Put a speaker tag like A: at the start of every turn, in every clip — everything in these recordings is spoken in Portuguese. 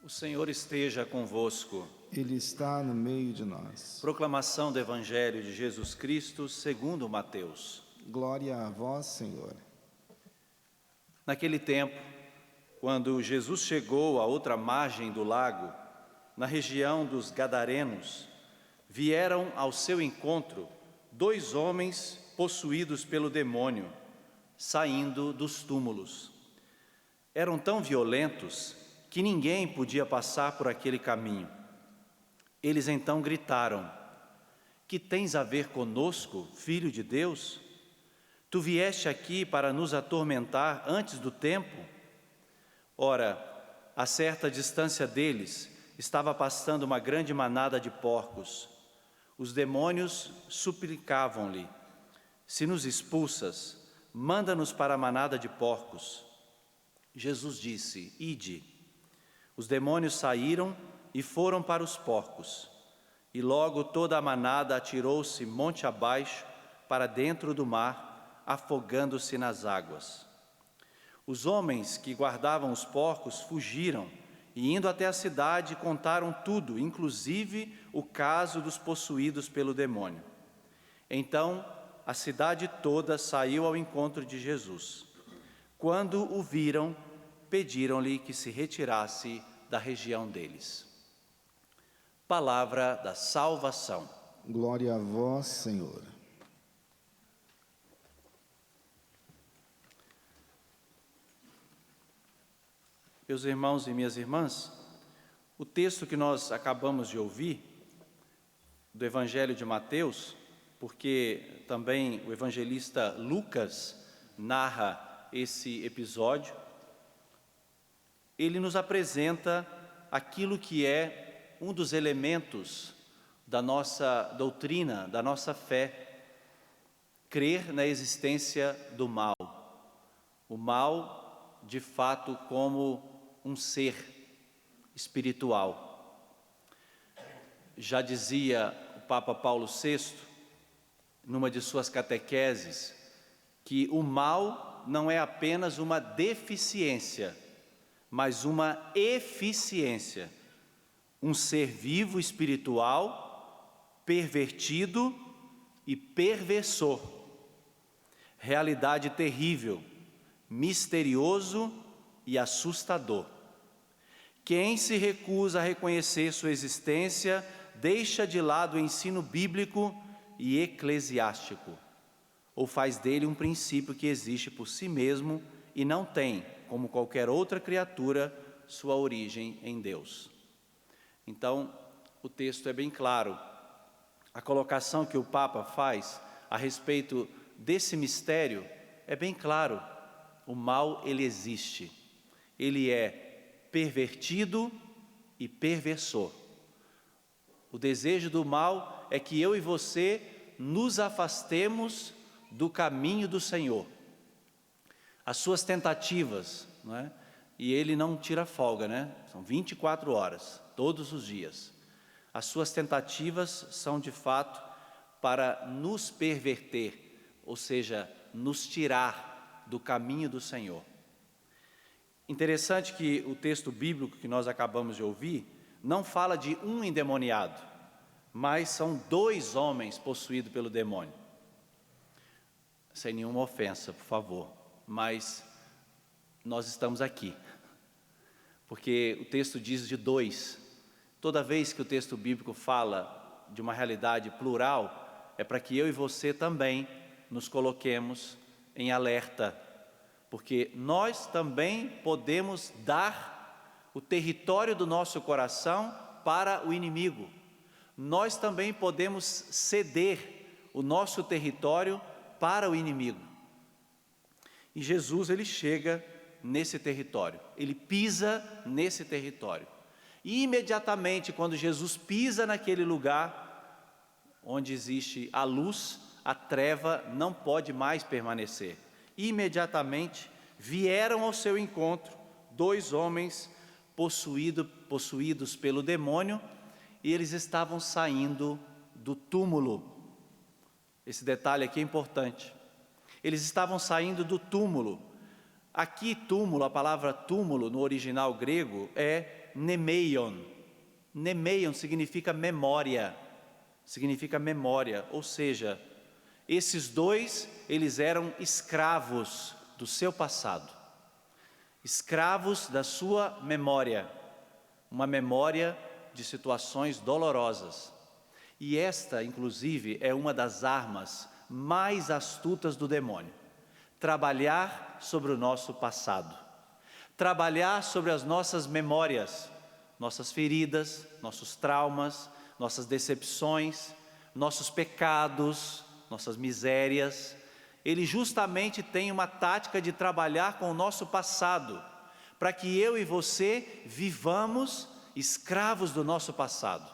A: O Senhor esteja convosco.
B: Ele está no meio de nós.
A: Proclamação do Evangelho de Jesus Cristo segundo Mateus.
B: Glória a vós, Senhor.
A: Naquele tempo, quando Jesus chegou à outra margem do lago, na região dos Gadarenos, vieram ao seu encontro 2 homens possuídos pelo demônio, saindo dos túmulos. Eram tão violentos que ninguém podia passar por aquele caminho. Eles então gritaram: "Que tens a ver conosco, Filho de Deus? Tu vieste aqui para nos atormentar antes do tempo?" Ora, a certa distância deles estava pastando uma grande manada de porcos. Os demônios suplicavam-lhe: "Se nos expulsas, manda-nos para a manada de porcos." Jesus disse: "Ide." Os demônios saíram e foram para os porcos. E logo toda a manada atirou-se monte abaixo para dentro do mar, afogando-se nas águas. Os homens que guardavam os porcos fugiram e, indo até a cidade, contaram tudo, inclusive o caso dos possuídos pelo demônio. Então, a cidade toda saiu ao encontro de Jesus. Quando o viram, pediram-lhe que se retirasse da região deles. Palavra da salvação.
B: Glória a vós, Senhor.
A: Meus irmãos e minhas irmãs, o texto que nós acabamos de ouvir, do Evangelho de Mateus, porque também o evangelista Lucas narra esse episódio, ele nos apresenta aquilo que é um dos elementos da nossa doutrina, da nossa fé: crer na existência do mal. O mal, de fato, como um ser espiritual. Já dizia o Papa Paulo VI, numa de suas catequeses, que o mal não é apenas uma deficiência, mas uma eficiência, um ser vivo espiritual, pervertido e perversor. Realidade terrível, misterioso e assustador. Quem se recusa a reconhecer sua existência deixa de lado o ensino bíblico e eclesiástico, ou faz dele um princípio que existe por si mesmo e não tem, como qualquer outra criatura, sua origem em Deus. Então, o texto é bem claro. A colocação que o Papa faz a respeito desse mistério é bem claro. O mal, ele existe. Ele é pervertido e perversor. O desejo do mal é que eu e você nos afastemos do caminho do Senhor. As suas tentativas, não é? E ele não tira folga, né? São 24 horas, todos os dias. As suas tentativas são, de fato, para nos perverter, ou seja, nos tirar do caminho do Senhor. Interessante que o texto bíblico que nós acabamos de ouvir não fala de um endemoniado, mas são 2 homens possuídos pelo demônio. Sem nenhuma ofensa, por favor, mas nós estamos aqui, porque o texto diz de 2. Toda vez que o texto bíblico fala de uma realidade plural, é para que eu e você também nos coloquemos em alerta, porque nós também podemos dar o território do nosso coração para o inimigo. Nós também podemos ceder o nosso território para o inimigo. E Jesus, ele chega nesse território, ele pisa nesse território. E imediatamente, quando Jesus pisa naquele lugar onde existe a luz, a treva não pode mais permanecer. Imediatamente vieram ao seu encontro 2 homens possuídos pelo demônio, e eles estavam saindo do túmulo. Esse detalhe aqui é importante. Eles estavam saindo do túmulo. Aqui, túmulo, a palavra túmulo no original grego é nemeion. Nemeion significa memória, ou seja, esses dois, eles eram escravos do seu passado, escravos da sua memória, uma memória de situações dolorosas. E esta, inclusive, é uma das armas mais astutas do demônio: trabalhar sobre o nosso passado, trabalhar sobre as nossas memórias, nossas feridas, nossos traumas, nossas decepções, nossos pecados, nossas misérias. Ele justamente tem uma tática de trabalhar com o nosso passado, para que eu e você vivamos escravos do nosso passado,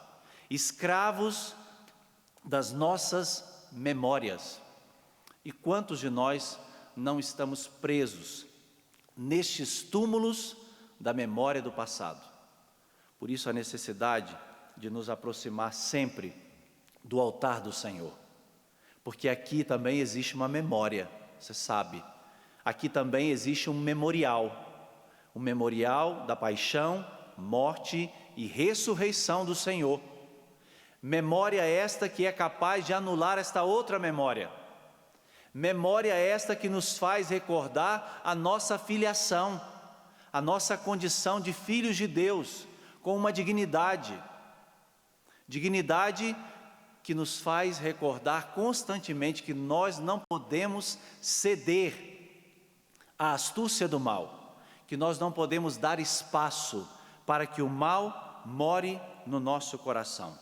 A: escravos das nossas memórias. E quantos de nós não estamos presos nestes túmulos da memória do passado? Por isso a necessidade de nos aproximar sempre do altar do Senhor, porque aqui também existe uma memória, você sabe, aqui também existe um memorial da paixão, morte e ressurreição do Senhor. Memória esta que é capaz de anular esta outra memória. Memória esta que nos faz recordar a nossa filiação, a nossa condição de filhos de Deus, com uma dignidade que nos faz recordar constantemente que nós não podemos ceder à astúcia do mal, que nós não podemos dar espaço para que o mal more no nosso coração.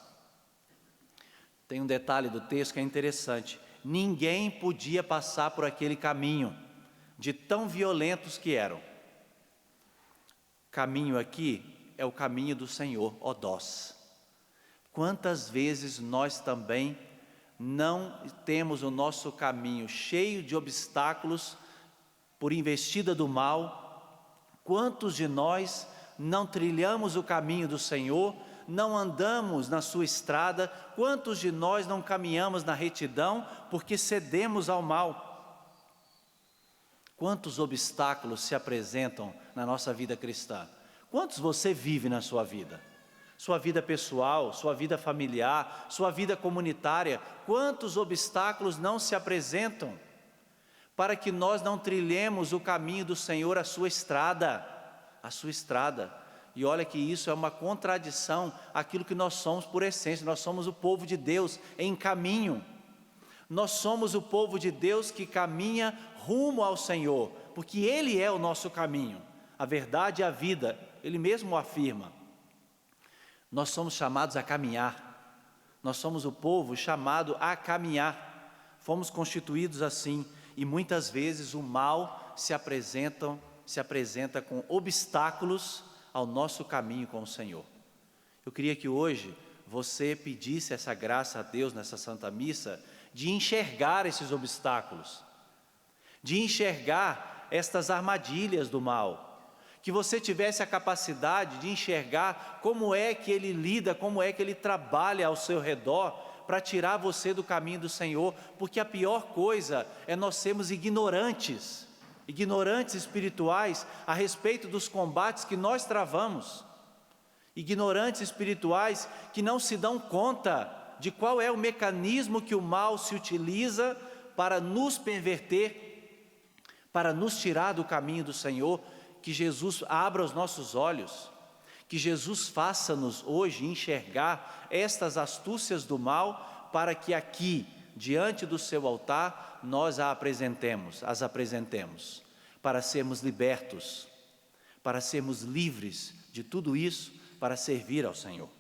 A: Tem um detalhe do texto que é interessante: ninguém podia passar por aquele caminho, de tão violentos que eram. Caminho aqui é o caminho do Senhor, Odós. Quantas vezes nós também não temos o nosso caminho cheio de obstáculos por investida do mal? Quantos de nós não trilhamos o caminho do Senhor, não andamos na sua estrada? Quantos de nós não caminhamos na retidão porque cedemos ao mal? Quantos obstáculos se apresentam na nossa vida cristã? Quantos você vive na sua vida? Sua vida pessoal, sua vida familiar, sua vida comunitária. Quantos obstáculos não se apresentam para que nós não trilhemos o caminho do Senhor, a sua estrada, E olha que isso é uma contradição àquilo que nós somos por essência. Nós somos o povo de Deus em caminho. Nós somos o povo de Deus que caminha rumo ao Senhor, porque Ele é o nosso caminho, a verdade e a vida. Ele mesmo o afirma. Nós somos chamados a caminhar. Nós somos o povo chamado a caminhar. Fomos constituídos assim, e muitas vezes o mal se apresenta com obstáculos ao nosso caminho com o Senhor. Eu queria que hoje você pedisse essa graça a Deus nessa Santa Missa, de enxergar esses obstáculos, de enxergar estas armadilhas do mal, que você tivesse a capacidade de enxergar como é que Ele lida, como é que Ele trabalha ao seu redor para tirar você do caminho do Senhor, porque a pior coisa é nós sermos ignorantes espirituais a respeito dos combates que nós travamos, ignorantes espirituais que não se dão conta de qual é o mecanismo que o mal se utiliza para nos perverter, para nos tirar do caminho do Senhor. Que Jesus abra os nossos olhos, que Jesus faça-nos hoje enxergar estas astúcias do mal, para que aqui, diante do seu altar, nós as apresentemos, para sermos libertos, para sermos livres de tudo isso, para servir ao Senhor.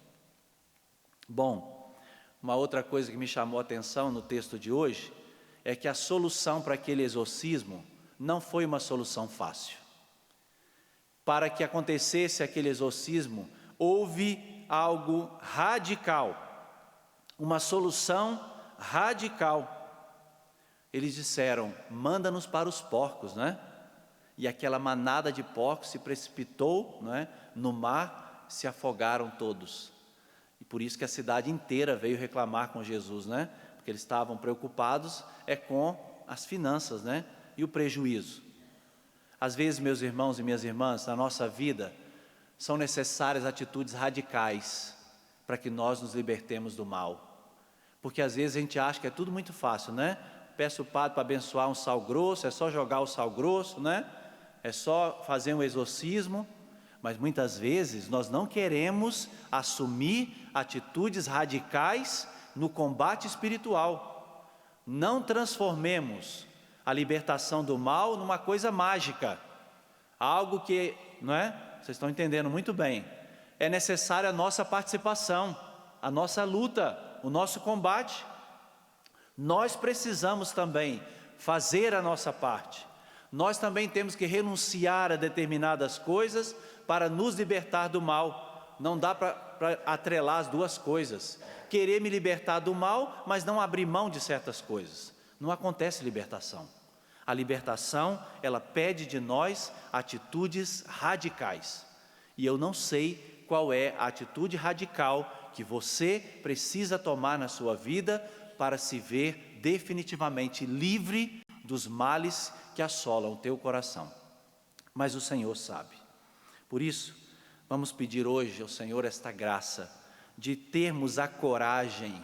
A: Bom, uma outra coisa que me chamou a atenção no texto de hoje, é que a solução para aquele exorcismo não foi uma solução fácil. Para que acontecesse aquele exorcismo, houve algo radical, uma solução radical. Eles disseram: manda-nos para os porcos, né? E aquela manada de porcos se precipitou, né, no mar, se afogaram todos. E por isso que a cidade inteira veio reclamar com Jesus, né? Porque eles estavam preocupados com as finanças, né? E o prejuízo. Às vezes, meus irmãos e minhas irmãs, na nossa vida, são necessárias atitudes radicais para que nós nos libertemos do mal. Porque às vezes a gente acha que é tudo muito fácil, né? Peço o padre para abençoar um sal grosso, é só jogar o sal grosso, né? É só fazer um exorcismo. Mas muitas vezes nós não queremos assumir atitudes radicais no combate espiritual. Não transformemos a libertação do mal numa coisa mágica. Algo que, não é? Vocês estão entendendo muito bem. É necessária a nossa participação, a nossa luta, o nosso combate. Nós precisamos também fazer a nossa parte. Nós também temos que renunciar a determinadas coisas para nos libertar do mal. Não dá para atrelar as duas coisas. Querer me libertar do mal, mas não abrir mão de certas coisas. Não acontece libertação. A libertação, ela pede de nós atitudes radicais. E eu não sei qual é a atitude radical que você precisa tomar na sua vida para se ver definitivamente livre dos males que assolam o teu coração. Mas o Senhor sabe. Por isso, vamos pedir hoje ao Senhor esta graça de termos a coragem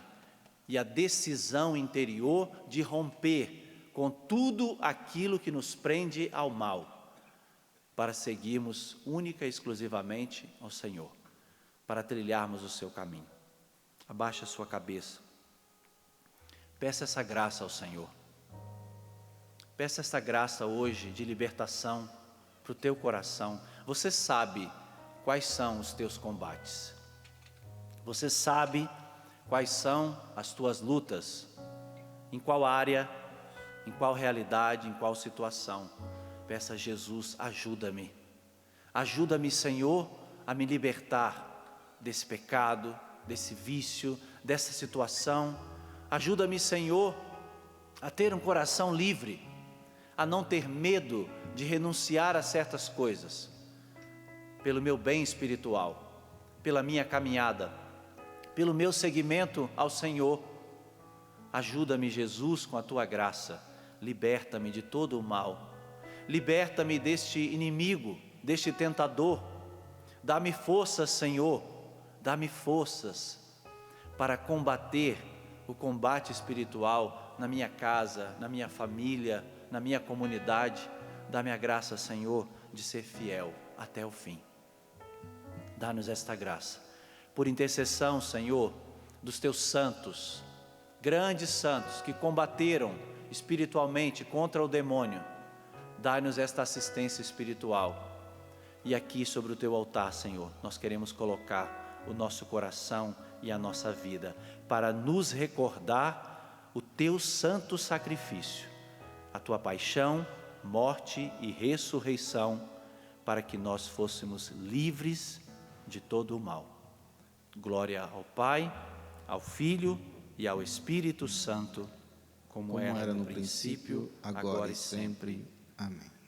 A: e a decisão interior de romper com tudo aquilo que nos prende ao mal, para seguirmos única e exclusivamente ao Senhor, para trilharmos o seu caminho. Abaixe a sua cabeça. Peça essa graça ao Senhor. Peça essa graça hoje de libertação para o teu coração. Você sabe quais são os teus combates. Você sabe quais são as tuas lutas. Em qual área, em qual realidade, em qual situação. Peça a Jesus, ajuda-me. Ajuda-me, Senhor, a me libertar desse pecado, desse vício, dessa situação. Ajuda-me, Senhor, a ter um coração livre, a não ter medo de renunciar a certas coisas, pelo meu bem espiritual, pela minha caminhada, pelo meu seguimento ao Senhor. Ajuda-me, Jesus, com a tua graça, liberta-me de todo o mal, liberta-me deste inimigo, deste tentador. Dá-me forças, Senhor, dá-me forças para combater o combate espiritual na minha casa, na minha família, na minha comunidade. Dá-me a graça, Senhor, de ser fiel até o fim. Dá-nos esta graça. Por intercessão, Senhor, dos teus santos, grandes santos que combateram espiritualmente contra o demônio, dá-nos esta assistência espiritual. E aqui sobre o teu altar, Senhor, nós queremos colocar o nosso coração e a nossa vida para nos recordar o teu santo sacrifício, a tua paixão, morte e ressurreição, para que nós fôssemos livres de todo o mal. Glória ao Pai, ao Filho e ao Espírito Santo, como era no princípio, agora e sempre. Amém.